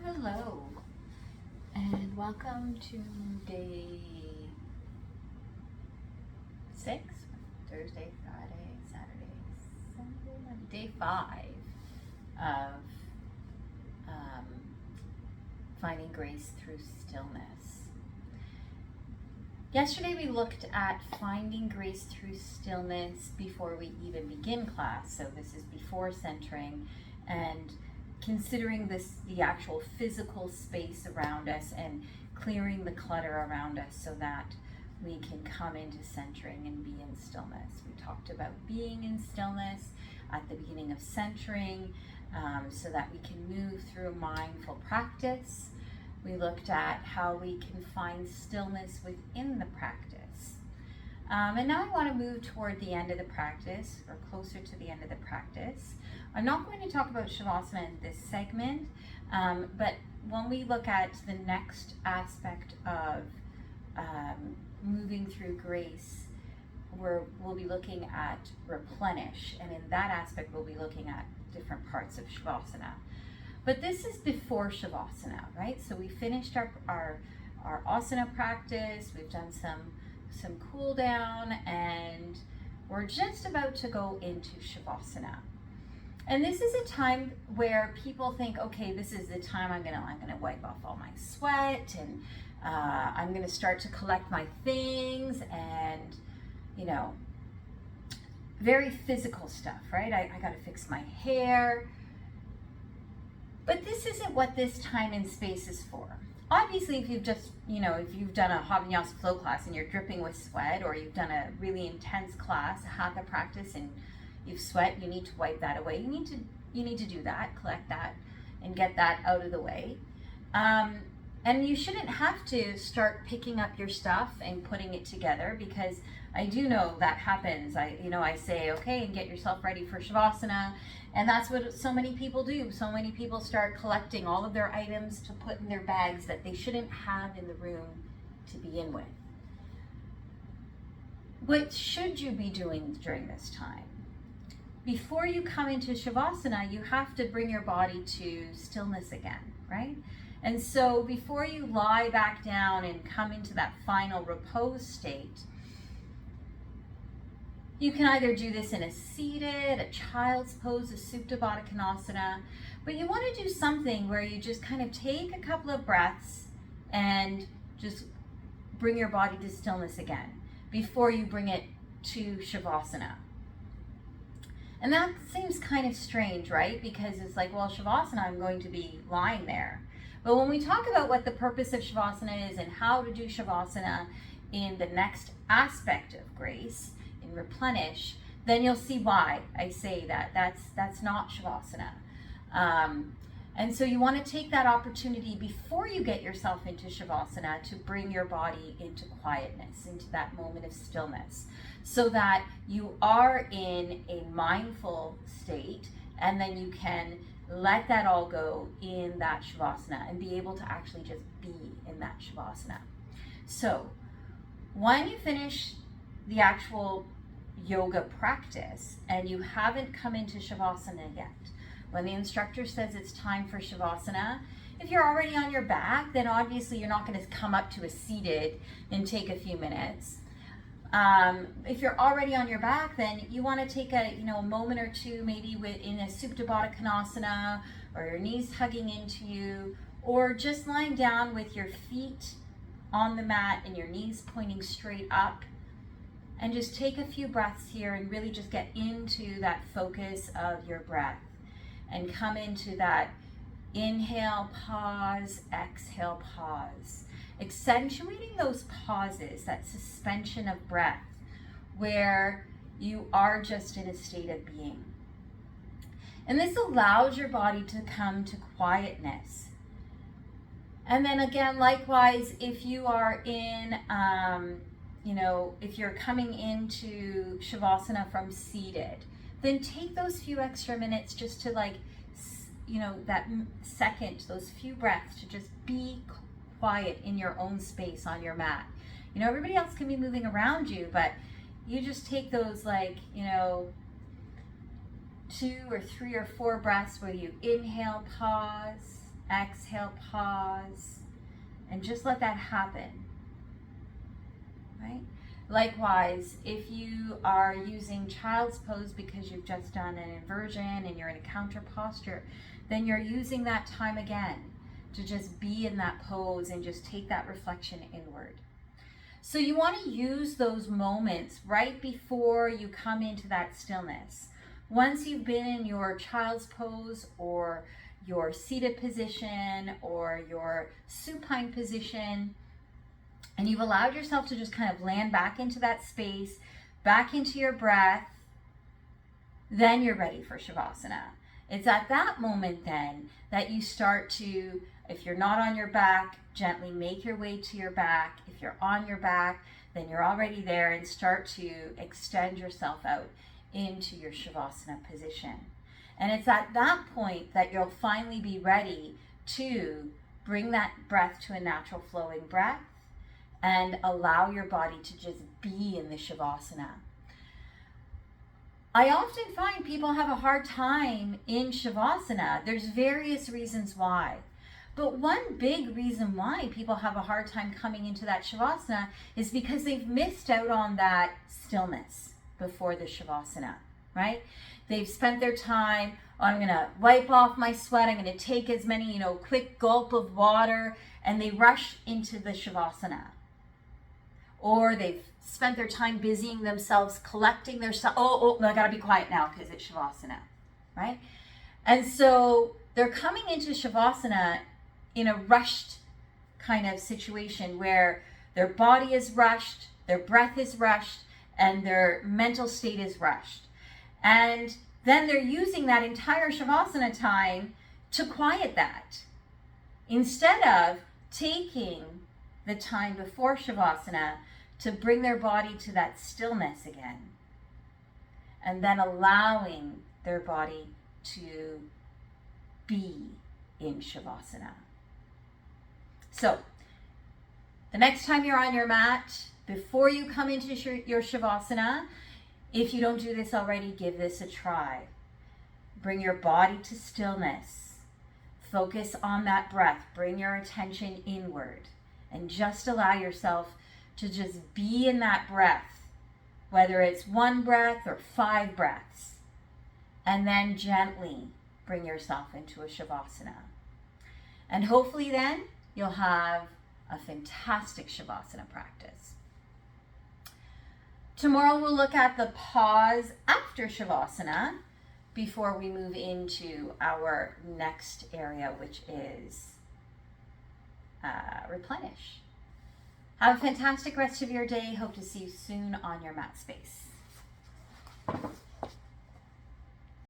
Hello, and welcome to day 6, Thursday, Friday, Saturday, Sunday, Monday, day 5 of finding grace through stillness. Yesterday we looked at finding grace through stillness before we even begin class, so this is before centering and considering the actual physical space around us and clearing the clutter around us so that we can come into centering and be in stillness. We talked about being in stillness at the beginning of centering so that we can move through mindful practice. We looked at how we can find stillness within the practice. And now I want to move toward the end of the practice, or closer to the end of the practice. I'm not going to talk about Savasana in this segment, but when we look at the next aspect of moving through grace, we'll be looking at replenish, and in that aspect we'll be looking at different parts of Savasana. But this is before Savasana, right? So we finished our asana practice, we've done some cool down, and we're just about to go into Savasana. And this is a time where people think, okay, this is the time I'm gonna wipe off all my sweat, and I'm gonna start to collect my things, and very physical stuff, right? I gotta fix my hair. But this isn't what this time and space is for. Obviously, if you've just, if you've done a hot vinyasa flow class and you're dripping with sweat, or you've done a really intense class, a hatha practice, and you've sweat, you need to wipe that away. You need to do that, collect that, and get that out of the way. And you shouldn't have to start picking up your stuff and putting it together, because I do know that happens. I say, okay, and get yourself ready for Savasana. And that's what so many people do. So many people start collecting all of their items to put in their bags that they shouldn't have in the room to begin with. What should you be doing during this time? Before you come into Savasana, you have to bring your body to stillness again, right? And so before you lie back down and come into that final repose state, you can either do this in a seated, a child's pose, a Supta Baddha Konasana, but you want to do something where you just kind of take a couple of breaths and just bring your body to stillness again before you bring it to Shavasana. And that seems kind of strange, right? Because it's like, well, Shavasana, I'm going to be lying there. But when we talk about what the purpose of Shavasana is and how to do Shavasana in the next aspect of grace, in replenish, then you'll see why I say that. That's not Shavasana. And so you want to take that opportunity before you get yourself into Shavasana to bring your body into quietness, into that moment of stillness, so that you are in a mindful state, and then you can let that all go in that Shavasana and be able to actually just be in that Shavasana. So when you finish the actual yoga practice and you haven't come into Shavasana yet, when the instructor says it's time for Shavasana, if you're already on your back, then obviously you're not going to come up to a seated and take a few minutes. If you're already on your back, then you want to take a moment or two, maybe in a Supta Baddha Konasana, or your knees hugging into you, or just lying down with your feet on the mat and your knees pointing straight up, and just take a few breaths here and really just get into that focus of your breath and come into that inhale, pause, exhale, pause. Accentuating those pauses, that suspension of breath, where you are just in a state of being. And this allows your body to come to quietness. And then again, likewise, if you are in, if you're coming into Shavasana from seated, then take those few extra minutes just to that second, those few breaths to just be quiet in your own space on your mat. Everybody else can be moving around you, but you just take those 2 or 3 or 4 breaths where you inhale, pause, Exhale, pause, and just let that happen, right? Likewise, if you are using child's pose because you've just done an inversion and you're in a counter posture, then you're using that time again to just be in that pose and just take that reflection inward. So you want to use those moments right before you come into that stillness. Once you've been in your child's pose or your seated position or your supine position, and you've allowed yourself to just kind of land back into that space, back into your breath, then you're ready for Shavasana. It's at that moment then that you start to, if you're not on your back, gently make your way to your back. If you're on your back, then you're already there, and start to extend yourself out into your Shavasana position. And it's at that point that you'll finally be ready to bring that breath to a natural flowing breath and allow your body to just be in the Shavasana. I often find people have a hard time in Shavasana. There's various reasons why. But one big reason why people have a hard time coming into that Shavasana is because they've missed out on that stillness before the Shavasana, right? They've spent their time, I'm going to wipe off my sweat, I'm going to take as many, quick gulp of water, and they rush into the Shavasana. Or they've spent their time busying themselves, collecting their stuff. Oh, I got to be quiet now because it's Shavasana, right? And so they're coming into Shavasana in a rushed kind of situation where their body is rushed, their breath is rushed, and their mental state is rushed. And then they're using that entire Shavasana time to quiet that, instead of taking the time before Shavasana to bring their body to that stillness again, and then allowing their body to be in Shavasana. So, the next time you're on your mat, before you come into your Shavasana, if you don't do this already, give this a try. Bring your body to stillness. Focus on that breath. Bring your attention inward. And just allow yourself to just be in that breath, whether it's 1 breath or 5 breaths. And then gently bring yourself into a Shavasana. And hopefully then you'll have a fantastic Shavasana practice. Tomorrow we'll look at the pause after Shavasana before we move into our next area, which is replenish. Have a fantastic rest of your day. Hope to see you soon on your mat space.